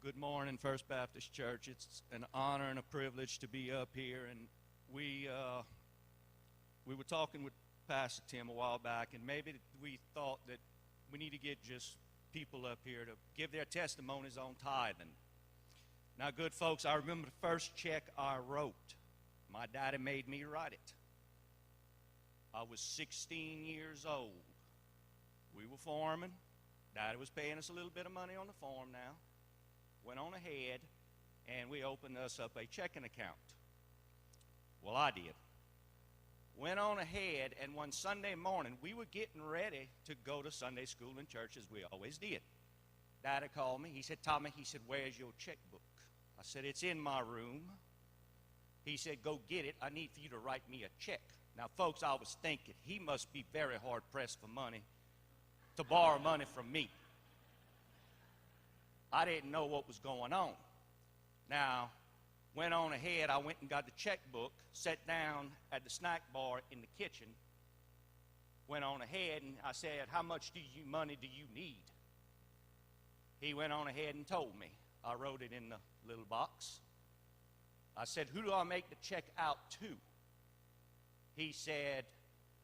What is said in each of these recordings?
Good morning, First Baptist Church. It's an honor and a privilege to be up here. And we were talking with Pastor Tim a while back, and maybe we thought that we need to get just people up here to give their testimonies on tithing. Now, good folks, I remember the first check I wrote. My daddy made me write it. I was 16 years old. We were farming. Daddy was paying us a little bit of money on the farm now. Went on ahead, and we opened us up a checking account. Well, I did. Went on ahead, and one Sunday morning, we were getting ready to go to Sunday school and church, as we always did. Daddy called me. He said, Tommy, he said, where's your checkbook? I said, it's in my room. He said, go get it. I need for you to write me a check. Now, folks, I was thinking, he must be very hard-pressed for money to borrow money from me. I didn't know what was going on. Now, went on ahead, I went and got the checkbook, sat down at the snack bar in the kitchen, went on ahead, and I said, how much money do you need? He went on ahead and told me. I wrote it in the little box. I said, who do I make the check out to? He said,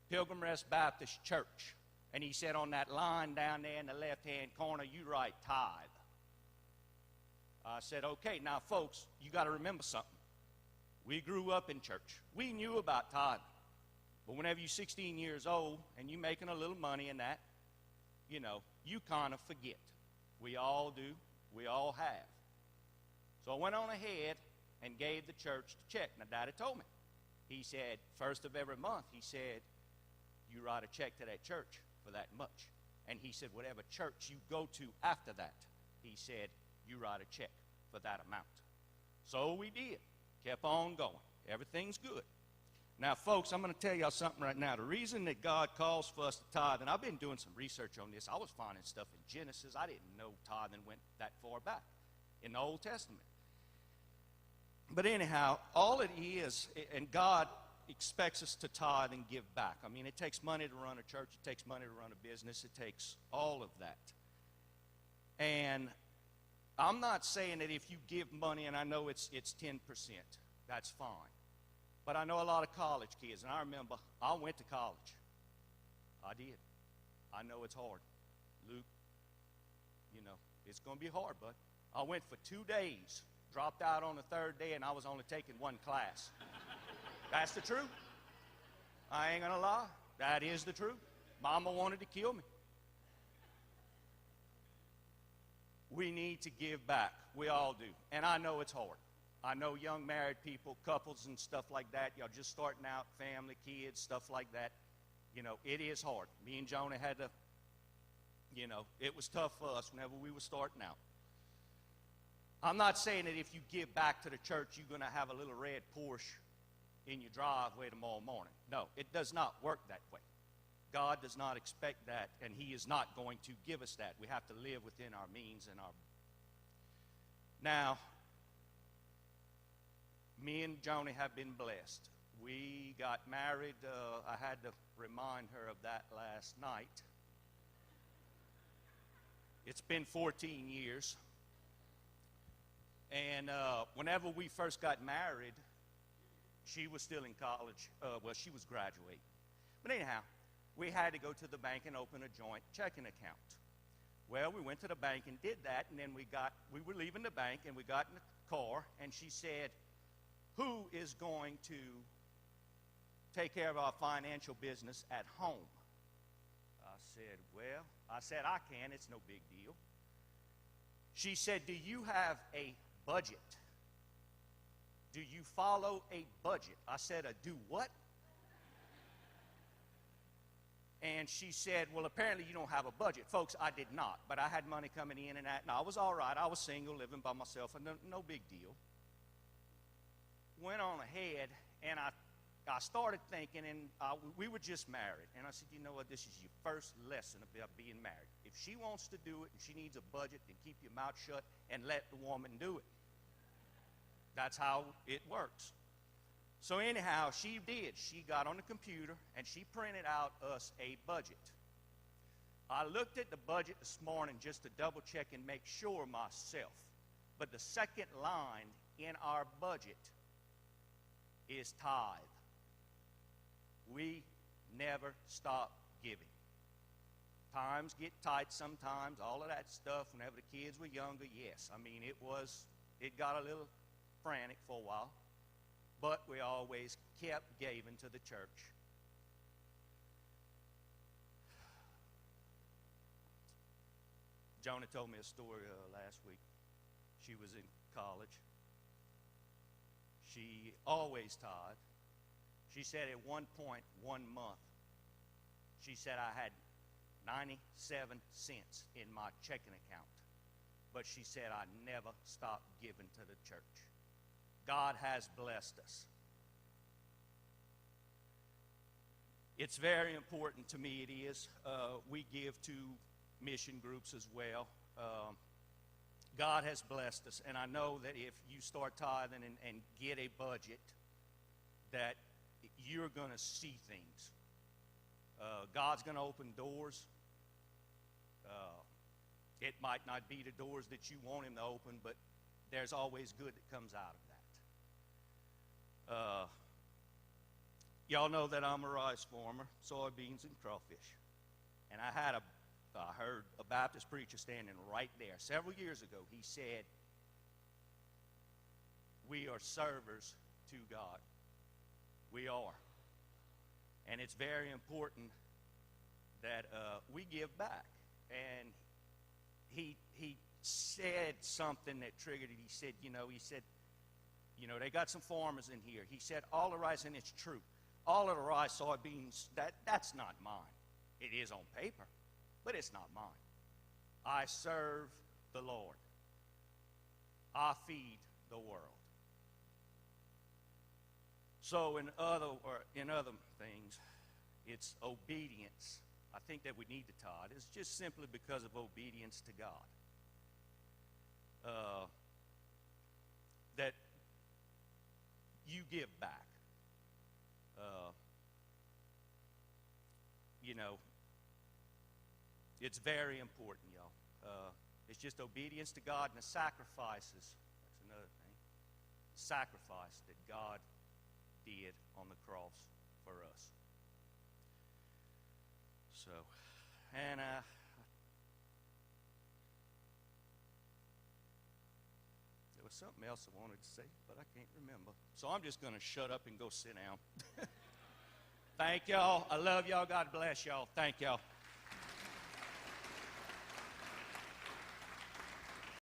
Pilgrim Rest Baptist Church. And he said, on that line down there in the left-hand corner, you write tithe. I said, okay, now, folks, you got to remember something. We grew up in church. We knew about tithing. But whenever you're 16 years old and you're making a little money in that, you know, you kind of forget. We all do. We all have. So I went on ahead and gave the church the check. Now, Daddy told me. He said, first of every month, he said, you write a check to that church for that much. And he said, whatever church you go to after that, he said, you write a check for that amount. So we did. Kept on going. Everything's good. Now, folks, I'm going to tell y'all something right now. The reason that God calls for us to tithe, and I've been doing some research on this. I was finding stuff in Genesis. I didn't know tithing went that far back in the Old Testament. But anyhow, all it is, and God expects us to tithe and give back. I mean, it takes money to run a church. It takes money to run a business. It takes all of that. And I'm not saying that if you give money, and I know it's 10%, that's fine. But I know a lot of college kids, and I remember I went to college. I did. I know it's hard. Luke, you know, it's going to be hard, bud. I went for 2 days, dropped out on the third day, and I was only taking one class. That's the truth. I ain't going to lie. That is the truth. Mama wanted to kill me. We need to give back. We all do. And I know it's hard. I know young married people, couples and stuff like that, y'all just starting out, family, kids, stuff like that. You know, it is hard. Me and Jonah had to, you know, it was tough for us whenever we were starting out. I'm not saying that if you give back to the church, you're going to have a little red Porsche in your driveway tomorrow morning. No, it does not work that way. God does not expect that, and he is not going to give us that. We have to live within our means and our... Now, me and Joni have been blessed. We got married. I had to remind her of that last night. It's been 14 years. And whenever we first got married, she was still in college. Well, she was graduating. But anyhow, we had to go to the bank and open a joint checking account. Well, we went to the bank and did that, and then we were leaving the bank, and we got in the car, and she said, who is going to take care of our financial business at home? I said, I can. It's no big deal. She said, do you have a budget? Do you follow a budget? I said, a do what? And she said, well, apparently you don't have a budget. Folks, I did not, but I had money coming in and that, and I was all right. I was single, living by myself, and no big deal. Went on ahead, and I started thinking, and we were just married. And I said, you know what, this is your first lesson about being married. If she wants to do it and she needs a budget, then keep your mouth shut and let the woman do it. That's how it works. So anyhow, she did. She got on the computer, and she printed out us a budget. I looked at the budget this morning just to double check and make sure myself But the second line in our budget is tithe. We never stop giving. Times get tight sometimes, all of that stuff. Whenever the kids were younger, yes. I mean, it got a little frantic for a while. But we always kept giving to the church. Jonah told me a story last week. She was in college. She always tithed. She said at one point, one month, she said I had 97 cents in my checking account. But she said I never stopped giving to the church. God has blessed us. It's very important to me, it is. We give to mission groups as well. God has blessed us, and I know that if you start tithing and get a budget, that you're going to see things. God's going to open doors. It might not be the doors that you want him to open, but there's always good that comes out of that. Y'all know that I'm a rice farmer, soybeans and crawfish. And I heard a Baptist preacher standing right there several years ago. He said, we are servers to God. We are. And it's very important that we give back. And he said something that triggered it. He said, they got some farmers in here. He said, all the rice, and it's true, all of the rice, soybeans, that's not mine. It is on paper, but it's not mine. I serve the Lord. I feed the world. So in other things, it's obedience. I think that we need to tithe. It's just simply because of obedience to God. That you give back. It's very important, y'all. It's just obedience to God and the sacrifices. That's another thing. Sacrifice that God did on the cross for us. So, and there was something else I wanted to say, but I can't remember. So I'm just going to shut up and go sit down. Thank y'all. I love y'all. God bless y'all. Thank y'all.